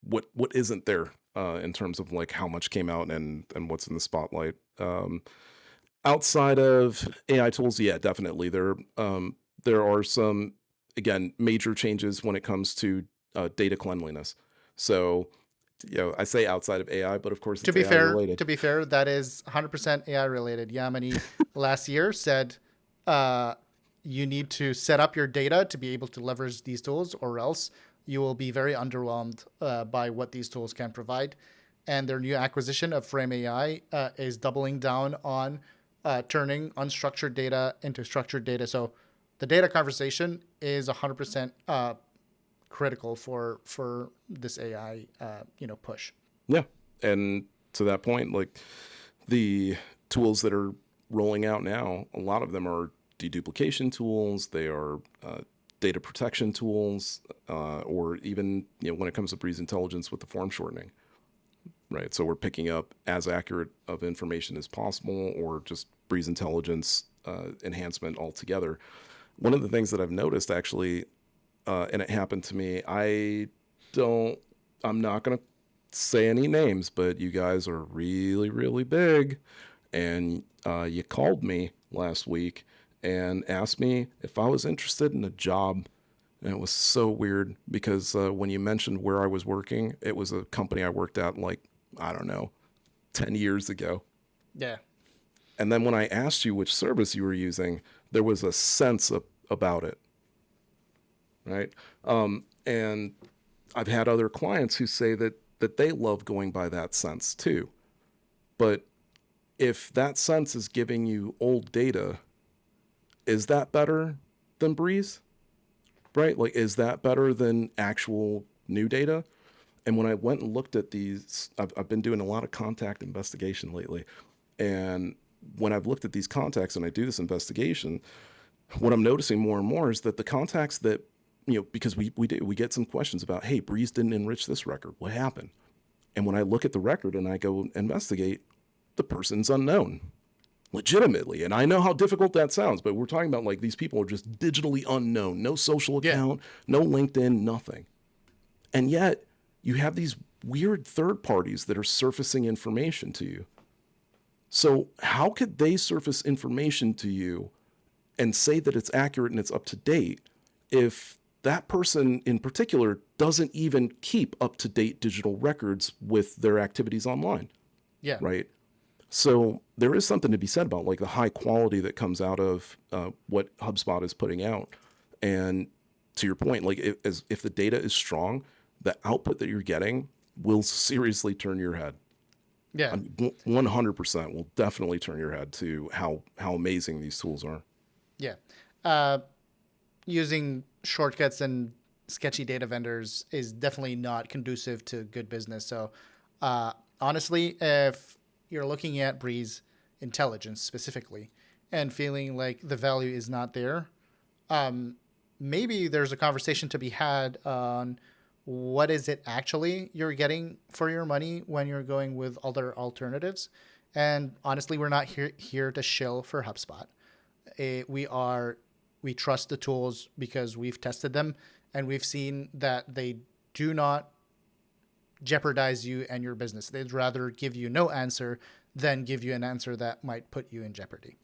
what isn't there in terms of like how much came out and what's in the spotlight. Outside of AI tools, yeah, definitely there are some, again, major changes when it comes to data cleanliness. So, I say outside of AI, but of course To it's be AI fair, related. that is 100% AI related. Yamini last year said, uh, you need to set up your data to be able to leverage these tools, or else you will be very underwhelmed by what these tools can provide. And their new acquisition of Frame AI is doubling down on turning unstructured data into structured data. So the data conversation is 100% critical for this AI push. Yeah. And to that point, like the tools that are rolling out now, a lot of them are deduplication tools. They are data protection tools, or even, when it comes to breeze intelligence with the form shortening, right? So we're picking up as accurate of information as possible, or just breeze intelligence enhancement altogether. One of the things that I've noticed actually, and it happened to me, I'm not going to say any names, but you guys are really, really big. And you called me last week and asked me if I was interested in a job. And it was so weird because when you mentioned where I was working, it was a company I worked at like, I don't know, 10 years ago. Yeah. And then when I asked you which service you were using, there was a sense about it, right? And I've had other clients who say that they love going by that sense too. But if that sense is giving you old data, is that better than Breeze? Right? Like, is that better than actual new data? And when I went and looked at these, I've been doing a lot of contact investigation lately. And when I've looked at these contacts and I do this investigation, what I'm noticing more and more is that the contacts that, because we get some questions about, hey, Breeze didn't enrich this record. What happened? And when I look at the record and I go investigate, the person's unknown, legitimately. And I know how difficult that sounds, but we're talking about like these people are just digitally unknown, no social Yeah. account, no LinkedIn, nothing. And yet you have these weird third parties that are surfacing information to you. So how could they surface information to you and say that it's accurate and it's up to date if that person in particular doesn't even keep up to date digital records with their activities online, Yeah. right? So there is something to be said about like the high quality that comes out of what HubSpot is putting out. And to your point, like if the data is strong, the output that you're getting will seriously turn your head. Yeah. I mean, 100% will definitely turn your head to how amazing these tools are. Yeah. Using shortcuts and sketchy data vendors is definitely not conducive to good business. So, honestly, if you're looking at Breeze intelligence specifically and feeling like the value is not there, maybe there's a conversation to be had on what is it actually you're getting for your money when you're going with other alternatives. And honestly, we're not here to shill for HubSpot. We trust the tools because we've tested them and we've seen that they do not jeopardize you and your business. They'd rather give you no answer than give you an answer that might put you in jeopardy.